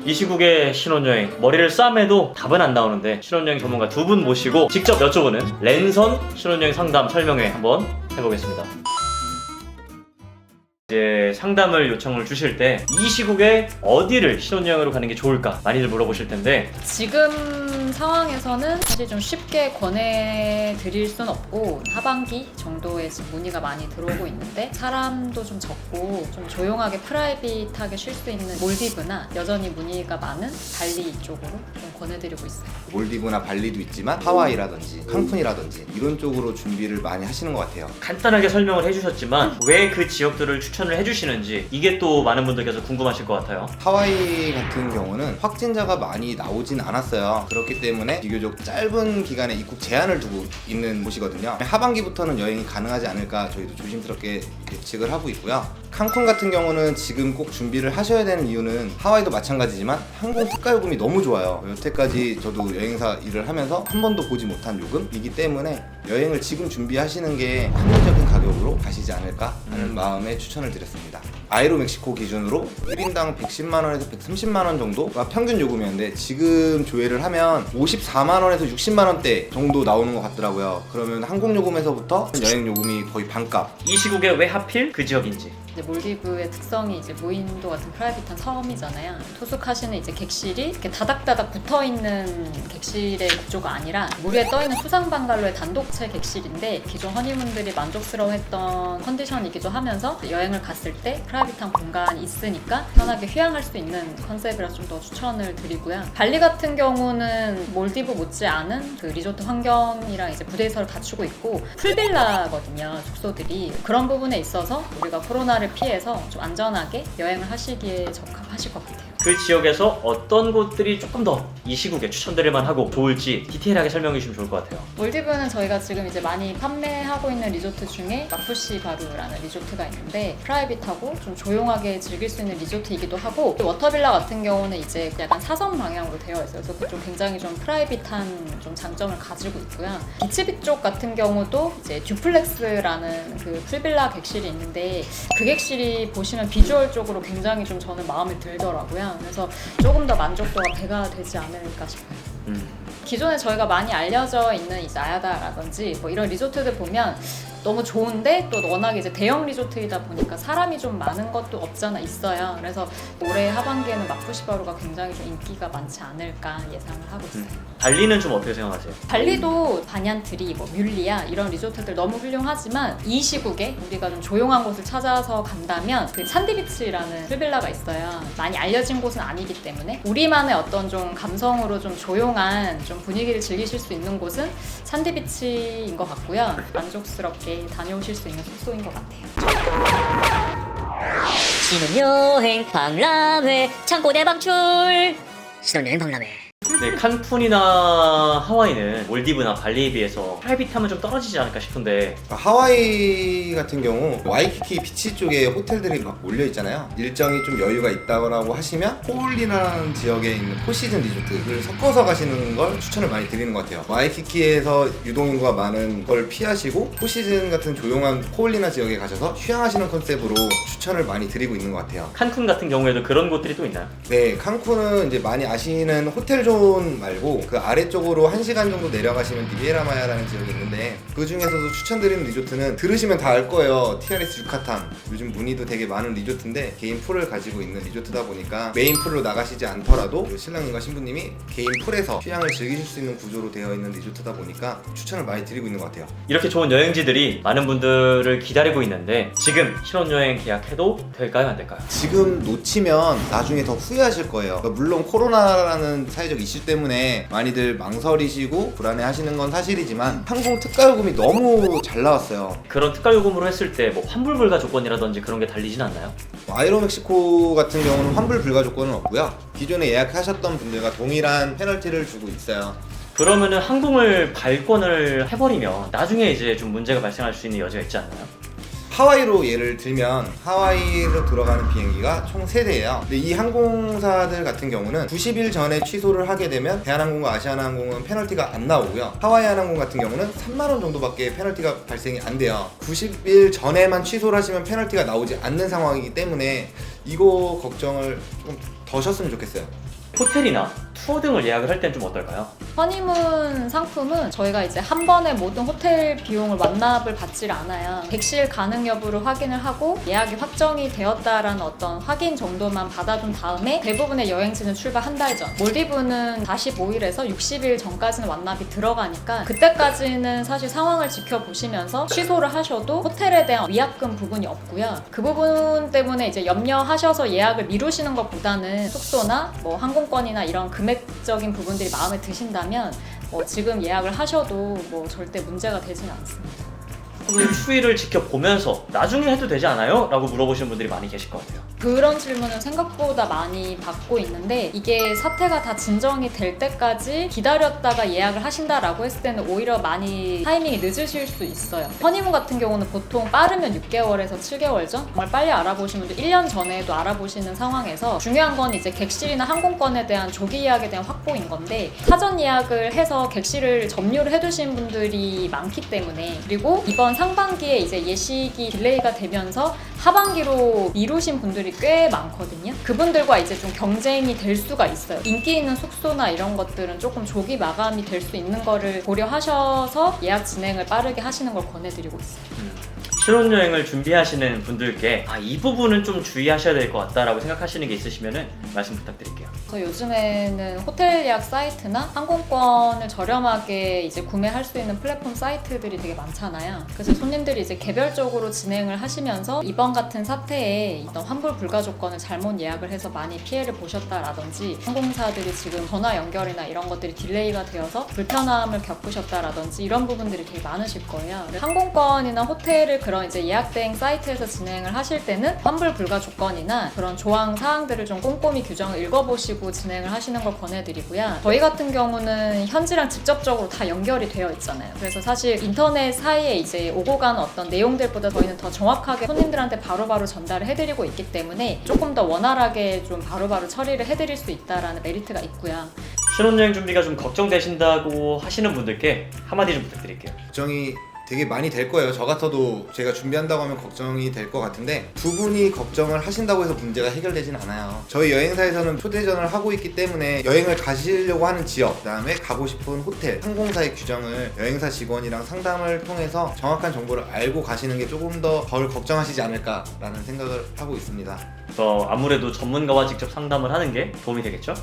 이 시국의 신혼여행, 머리를 싸매도 답은 안 나오는데 신혼여행 전문가 두 분 모시고 직접 여쭤보는 랜선 신혼여행 상담 설명회 한번 해보겠습니다. 이제 상담을 요청을 주실 때 이 시국에 어디를 신혼여행으로 가는 게 좋을까 많이들 물어보실 텐데, 지금 상황에서는 사실 좀 쉽게 권해드릴 순 없고 하반기 정도에 지금 문의가 많이 들어오고 있는데 사람도 좀 적고 좀 조용하게 프라이빗하게 쉴 수 있는 몰디브나 여전히 문의가 많은 발리 쪽으로 좀 권해드리고 있어요. 몰디브나 발리도 있지만 하와이라든지 칸쿤이라든지 이런 쪽으로 준비를 많이 하시는 것 같아요. 간단하게 설명을 해주셨지만 왜 그 지역들을 추천을 해주시는지 이게 또 많은 분들께서 궁금하실 것 같아요. 하와이 같은 경우는 확진자가 많이 나오진 않았어요. 그렇기 때문에 비교적 짧은 기간에 입국 제한을 두고 있는 곳이거든요. 하반기부터는 여행이 가능하지 않을까 저희도 조심스럽게 예측을 하고 있고요. 칸쿤 같은 경우는 지금 꼭 준비를 하셔야 되는 이유는 하와이도 마찬가지지만 항공 특가 요금이 너무 좋아요. 여태까지 저도 여행사 일을 하면서 한 번도 보지 못한 요금이기 때문에 여행을 지금 준비하시는 게 합리적인 가격으로 가시지 않을까 하는 마음에 추천을 드렸습니다. 아에로멕시코 기준으로 1인당 110만원에서 130만원 정도가 평균 요금이었는데 지금 조회를 하면 54만원에서 60만원대 정도 나오는 것 같더라고요. 그러면 항공요금에서부터 여행요금이 거의 반값. 이 시국에 왜 하필 그 지역인지. 이제 몰디브의 특성이 이제 무인도 같은 프라이빗한 섬이잖아요. 투숙하시는 이제 객실이 이렇게 다닥다닥 붙어 있는 객실의 구조가 아니라 물에 떠 있는 수상 방갈로의 단독체 객실인데 기존 허니문들이 만족스러워했던 컨디션이기도 하면서 여행을 갔을 때 프라이빗한 공간이 있으니까 편하게 휴양할 수 있는 컨셉이라서 좀 더 추천을 드리고요. 발리 같은 경우는 몰디브 못지않은 그 리조트 환경이랑 이제 부대시설을 갖추고 있고 풀빌라거든요, 숙소들이. 그런 부분에 있어서 우리가 코로나를 피해서 좀 안전하게 여행을 하시기에 적합하실 것 같아요. 그 지역에서 어떤 곳들이 조금 더 이 시국에 추천드릴 만하고 좋을지 디테일하게 설명해 주시면 좋을 것 같아요. 몰디브는 저희가 지금 이제 많이 판매하고 있는 리조트 중에 마푸시 바루라는 리조트가 있는데 프라이빗하고 좀 조용하게 즐길 수 있는 리조트이기도 하고, 워터빌라 같은 경우는 이제 약간 사선 방향으로 되어 있어요. 그래서 좀 굉장히 좀 프라이빗한 좀 장점을 가지고 있고요. 비치비 쪽 같은 경우도 이제 듀플렉스라는 그 풀빌라 객실이 있는데 그 객실이 보시면 비주얼 쪽으로 굉장히 좀 저는 마음에 들더라고요. 그래서 조금 더 만족도가 배가 되지 않을까 싶어요. 기존에 저희가 많이 알려져 있는 이제 아야다라든지 뭐 이런 리조트들 보면 너무 좋은데 또 워낙에 이제 대형 리조트이다 보니까 사람이 좀 많은 것도 없잖아 있어요. 그래서 올해 하반기에는 마푸시바루가 굉장히 좀 인기가 많지 않을까 예상을 하고 있어요. 발리는 좀 어떻게 생각하세요? 발리도 바냔트리, 뭐 뮬리아 이런 리조트들 너무 훌륭하지만 이 시국에 우리가 좀 조용한 곳을 찾아서 간다면 그 산디비치라는 풀빌라가 있어요. 많이 알려진 곳은 아니기 때문에 우리만의 어떤 좀 감성으로 좀 조용한 좀 분위기를 즐기실 수 있는 곳은 산디비치인 것 같고요. 만족스럽게 다녀오실 수 있는 숙소인 것 같아요. 신혼여행 박람회 창고 대방출. 신혼여행 박람회. 네, 칸쿤이나 하와이는 몰디브나 발리에 비해서 프라이빗함은 좀 떨어지지 않을까 싶은데, 하와이 같은 경우 와이키키 비치 쪽에 호텔들이 막 몰려 있잖아요. 일정이 좀 여유가 있다고 하시면 호울리라는 지역에 있는 포시즌 리조트를 섞어서 가시는 걸 추천을 많이 드리는 것 같아요. 와이키키에서 유동인구가 많은 걸 피하시고 포시즌 같은 조용한 호울리나 지역에 가셔서 휴양하시는 컨셉으로 추천을 많이 드리고 있는 것 같아요. 칸쿤 같은 경우에도 그런 곳들이 또 있나요? 네, 칸쿤은 이제 많이 아시는 호텔존 말고 그 아래쪽으로 1시간 정도 내려가시면 리비에라마야라는 지역이 있는데 그 중에서도 추천드리는 리조트는 들으시면 다 알 거예요. TRS 유카탄. 요즘 문의도 되게 많은 리조트인데 개인 풀을 가지고 있는 리조트다 보니까 메인 풀로 나가시지 않더라도 신랑님과 신부님이 개인 풀에서 휴양을 즐기실 수 있는 구조로 되어 있는 리조트다 보니까 추천을 많이 드리고 있는 것 같아요. 이렇게 좋은 여행지들이 많은 분들을 기다리고 있는데 지금 신혼여행 계약해도 될까요, 안 될까요? 지금 놓치면 나중에 더 후회하실 거예요. 그러니까 물론 코로나라는 사회적 이슈 때문에 많이들 망설이시고 불안해하시는 건 사실이지만 항공 특가 요금이 너무 잘 나왔어요. 그런 특가 요금으로 했을 때 뭐 환불 불가 조건이라든지 그런 게 달리진 않나요? 아에로멕시코 같은 경우는 환불 불가 조건은 없고요. 기존에 예약하셨던 분들과 동일한 페널티를 주고 있어요. 그러면은 항공을 발권을 해버리면 나중에 이제 좀 문제가 발생할 수 있는 여지가 있지 않나요? 하와이로 예를 들면 하와이로 들어가는 비행기가 총 3대예요. 근데 이 항공사들 같은 경우는 90일 전에 취소를 하게 되면 대한항공과 아시아나항공은 페널티가 안 나오고요. 하와이안항공 같은 경우는 3만 원 정도밖에 페널티가 발생이 안 돼요. 90일 전에만 취소를 하시면 페널티가 나오지 않는 상황이기 때문에 이거 걱정을 좀 더 쉬었으면 좋겠어요. 호텔이나 투어 등을 예약을 할 때는 좀 어떨까요? 허니문 상품은 저희가 이제 한 번에 모든 호텔 비용을 완납을 받질 않아요. 객실 가능 여부를 확인을 하고 예약이 확정이 되었다라는 어떤 확인 정도만 받아둔 다음에 대부분의 여행지는 출발 한 달 전, 몰디브는 45일에서 60일 전까지는 완납이 들어가니까 그때까지는 사실 상황을 지켜보시면서 취소를 하셔도 호텔에 대한 위약금 부분이 없고요. 그 부분 때문에 이제 염려하셔서 예약을 미루시는 것보다는 숙소나 뭐 항공권이나 이런 금액적인 부분들이 마음에 드신다면 지금 예약을 하셔도 뭐 절대 문제가 되진 않습니다. 그 추이를 지켜보면서 나중에 해도 되지 않아요? 라고 물어보시는 분들이 많이 계실 것 같아요. 그런 질문을 생각보다 많이 받고 있는데 이게 사태가 다 진정이 될 때까지 기다렸다가 예약을 하신다라고 했을 때는 오히려 많이 타이밍이 늦으실 수 있어요. 허니문 같은 경우는 보통 빠르면 6개월에서 7개월 전? 정말 빨리 알아보시는 분들 1년 전에도 알아보시는 상황에서 중요한 건 이제 객실이나 항공권에 대한 조기 예약에 대한 확보인 건데 사전 예약을 해서 객실을 점유를 해두신 분들이 많기 때문에 그리고 이번 상반기에 이제 예식이 딜레이가 되면서 하반기로 미루신 분들이 꽤 많거든요. 그분들과 이제 좀 경쟁이 될 수가 있어요. 인기 있는 숙소나 이런 것들은 조금 조기 마감이 될 수 있는 거를 고려하셔서 예약 진행을 빠르게 하시는 걸 권해드리고 있어요. 신혼여행을 준비하시는 분들께 이 부분은 좀 주의하셔야 될 것 같다라고 생각하시는 게 있으시면 말씀 부탁드릴게요. 그래서 요즘에는 호텔 예약 사이트나 항공권을 저렴하게 이제 구매할 수 있는 플랫폼 사이트들이 되게 많잖아요. 그래서 손님들이 이제 개별적으로 진행을 하시면서 이번 같은 사태에 어떤 환불 불가 조건을 잘못 예약을 해서 많이 피해를 보셨다라든지 항공사들이 지금 전화 연결이나 이런 것들이 딜레이가 되어서 불편함을 겪으셨다라든지 이런 부분들이 되게 많으실 거예요. 항공권이나 호텔을 그런 이제 예약 대행 사이트에서 진행을 하실 때는 환불 불가 조건이나 그런 조항 사항들을 좀 꼼꼼히 규정을 읽어보시고 진행을 하시는 걸 권해드리고요. 저희 같은 경우는 현지랑 직접적으로 다 연결이 되어 있잖아요. 그래서 사실 인터넷 사이에 이제 오고 가는 어떤 내용들보다 저희는 더 정확하게 손님들한테 바로바로 전달을 해드리고 있기 때문에 조금 더 원활하게 좀 바로바로 처리를 해드릴 수 있다라는 메리트가 있고요. 신혼여행 준비가 좀 걱정되신다고 하시는 분들께 한마디 좀 부탁드릴게요. 걱정이 되게 많이 될 거예요. 저 같아도 제가 준비한다고 하면 걱정이 될 것 같은데 두 분이 걱정을 하신다고 해서 문제가 해결되진 않아요. 저희 여행사에서는 초대전을 하고 있기 때문에 여행을 가시려고 하는 지역, 그다음에 가고 싶은 호텔, 항공사의 규정을 여행사 직원이랑 상담을 통해서 정확한 정보를 알고 가시는 게 조금 더 덜 걱정하시지 않을까라는 생각을 하고 있습니다. 아무래도 전문가와 직접 상담을 하는 게 도움이 되겠죠?